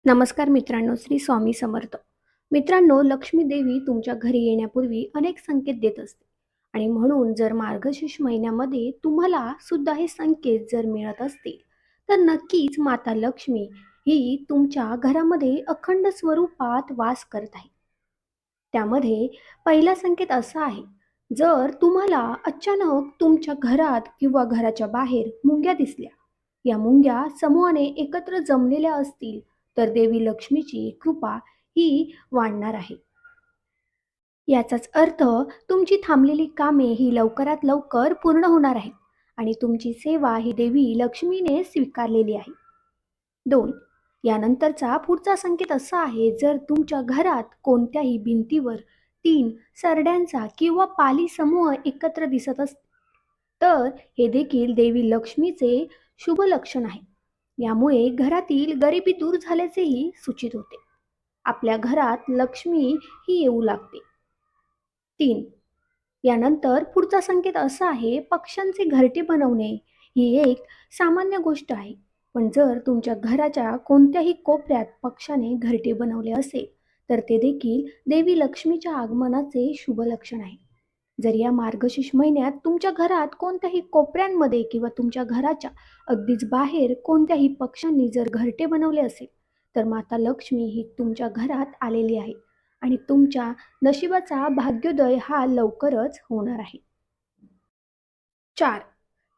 नमस्कार मित्रांनो, श्री स्वामी समर्थ. मित्रांनो, लक्ष्मी देवी तुमच्या घरी येण्यापूर्वी अनेक संकेत देत असते आणि म्हणून जर मार्गशीर्ष महिन्यामध्ये तुम्हाला सुद्धा हे संकेत जर मिळत असतील, तर नक्कीच माता लक्ष्मी ही तुमच्या घरामध्ये अखंड स्वरूपात वास करत आहे. त्यामध्ये पहिला संकेत असा आहे, जर तुम्हाला अचानक तुमच्या घरात किंवा घराच्या बाहेर मुंग्या दिसल्या, या मुंग्या समूहाने एकत्र जमलेल्या असतील, तर देवी लक्ष्मीची कृपा ही वाढणार आहे. याचाच अर्थ तुमची थांबलेली कामे ही लवकरात लवकर पूर्ण होणार आहेत आणि तुमची सेवा ही देवी लक्ष्मीने स्वीकारलेली आहे. 2. यानंतरचा पुढचा संकेत असा आहे, जर तुमच्या घरात कोणत्याही भिंतीवर 3 सरड्यांचा किंवा पाली समूह एकत्र दिसत असतील, तर हे देखील देवी लक्ष्मीचे शुभ लक्षण आहे. यामुळे घरातील गरिबी दूर झाल्याचेही सूचित होते. आपल्या घरात लक्ष्मी ही येऊ लागते. 3. यानंतर पुढचा संकेत असा आहे, पक्ष्यांचे घरटे बनवणे ही एक सामान्य गोष्ट आहे. पण जर तुमच्या घराच्या कोणत्याही कोपऱ्यात पक्षाने घरटे बनवले असेल, तर ते देखील देवी लक्ष्मीच्या आगमनाचे शुभ लक्षण आहे. जर या मार्गशीर्ष महिन्यात तुमच्या घरात कोणत्याही कोपऱ्यांमध्ये किंवा तुमच्या घराच्या अगदीच बाहेर कोणत्याही पक्ष्यांनी जर घरटे बनवले असेल, तर माता लक्ष्मी ही तुमच्या घरात आलेली आहे आणि तुमच्या नशिबाचा भाग्योदय हा लवकरच होणार आहे. 4.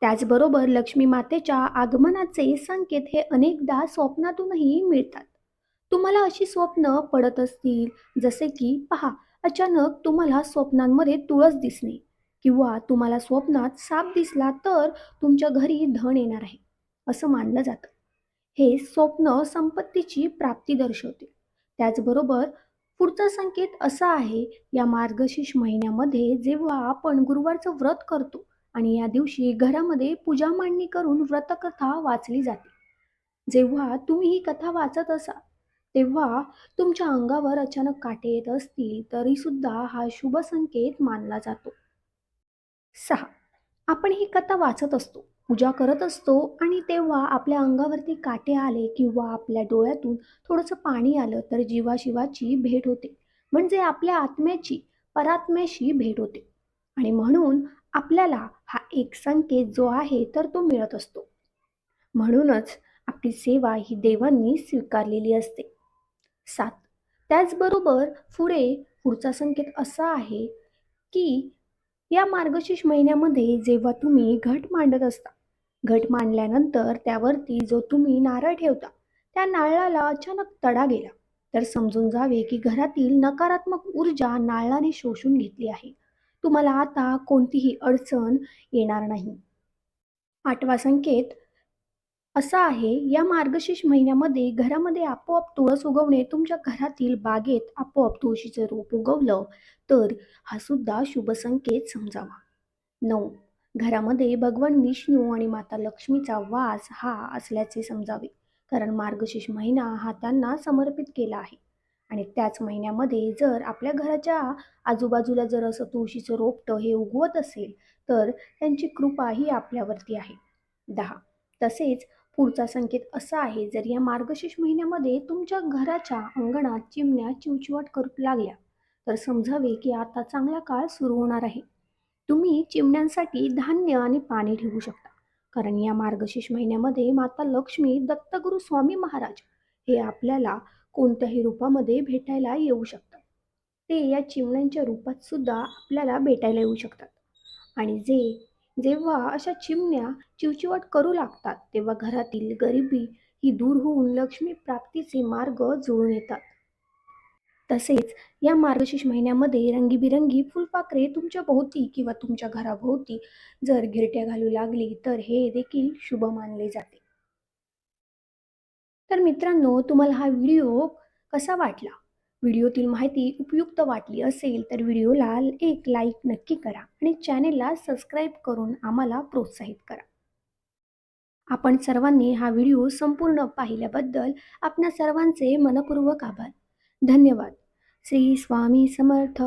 त्याचबरोबर लक्ष्मी मातेच्या आगमनाचे संकेत हे अनेकदा स्वप्नातूनही मिळतात. तुम्हाला अशी स्वप्न पडत असतील, जसे की पहा, अचानक तुम्हाला स्वप्नांमध्ये तुळस दिसणे किंवा तुम्हाला स्वप्नात साप दिसला, तर तुमच्या घरी धन येणार आहे असं मानलं जातं. हे स्वप्न संपत्तीची प्राप्ती दर्शवते. त्याचबरोबर पुढचा संकेत असा आहे, या मार्गशीर्ष महिन्यामध्ये जेव्हा आपण गुरुवारचं व्रत करतो आणि या दिवशी घरामध्ये पूजा मांडणी करून व्रतकथा वाचली जाते. जेव्हा तुम्ही ही कथा वाचत असाल, तेव्हा तुमच्या अंगावर अचानक काटे येत असतील, तरी सुद्धा हा शुभ संकेत मानला जातो. 6. आपण ही कथा वाचत असतो, पूजा करत असतो आणि तेव्हा आपल्या अंगावरती काटे आले किंवा आपल्या डोळ्यातून थोडंसं पाणी आलं, तर जीवाशिवाची भेट होते. म्हणजे आपल्या आत्म्याची परात्म्याशी भेट होते आणि म्हणून आपल्याला हा एक संकेत जो आहे तर तो मिळत असतो. म्हणूनच आपली सेवा ही देवांनी स्वीकारलेली असते. 7. त्याचबरोबर पुढचा संकेत असा आहे, की या मार्गशीर्ष महिन्यामध्ये जेव्हा तुम्ही घट मांडत असता, घट मांडल्यानंतर त्यावरती जो तुम्ही नारळ ठेवता, त्या नारळाला अचानक तडा गेला, तर समजून जावे की घरातील नकारात्मक ऊर्जा नारळाने शोषून घेतली आहे. तुम्हाला आता कोणतीही अडचण येणार नाही. 8वा संकेत असा आहे, या मार्गशीर्ष महिन्यामध्ये घरामध्ये आपोआप तुळस उगवणे, तुमच्या घरातील बागेत आपोआप तुळशीचं रोप उगवलं, तर हा सुद्धा शुभ संकेत समजावा. 9. घरामध्ये भगवान विष्णू आणि माता लक्ष्मीचा वास हा असल्याचे समजावे, कारण मार्गशीर्ष महिना हा त्यांना समर्पित केला आहे. आणि त्याच महिन्यामध्ये जर आपल्या घराच्या आजूबाजूला जर असं तुळशीचं रोपटं हे उगवत असेल, तर त्यांची कृपा ही आपल्यावरती आहे. 10. तसेच पुढचा संकेत असा आहे, जर या मार्गशीर्ष महिन्यामध्ये तुमच्या घराच्या अंगणात चिमण्या चिवचिवाट करू लागल्या, तर समजावे की आता चांगला काळ सुरू होणार आहे. तुम्ही चिमण्यांसाठी धान्य आणि पाणी ठेवू शकता, कारण या मार्गशीर्ष महिन्यामध्ये माता लक्ष्मी, दत्तगुरु स्वामी महाराज हे आपल्याला कोणत्याही रूपामध्ये भेटायला येऊ शकतात. ते या चिमण्यांच्या रूपात सुद्धा आपल्याला भेटायला येऊ शकतात. आणि जेव्हा अशा चिमण्या चिवचिवाट करू लागतात, तेव्हा घरातील गरिबी ही दूर होऊन लक्ष्मी प्राप्तीचे मार्ग जुळून येतात. तसेच या मार्गशीर्ष महिन्यामध्ये रंगीबिरंगी फुलपाखरे तुमच्या भोवती किंवा तुमच्या घराभोवती जर घिरट्या घालू लागली, तर हे देखील शुभ मानले जाते. तर मित्रांनो, तुम्हाला हा व्हिडिओ कसा वाटला? व्हिडिओतील माहिती उपयुक्त वाटली असेल, तर व्हिडिओला एक लाईक नक्की करा आणि चॅनेलला सबस्क्राईब करून आम्हाला प्रोत्साहित करा. आपण सर्वांनी हा व्हिडिओ संपूर्ण पाहिल्याबद्दल आपणा सर्वांचे मनपूर्वक आभार. धन्यवाद. श्री स्वामी समर्थ.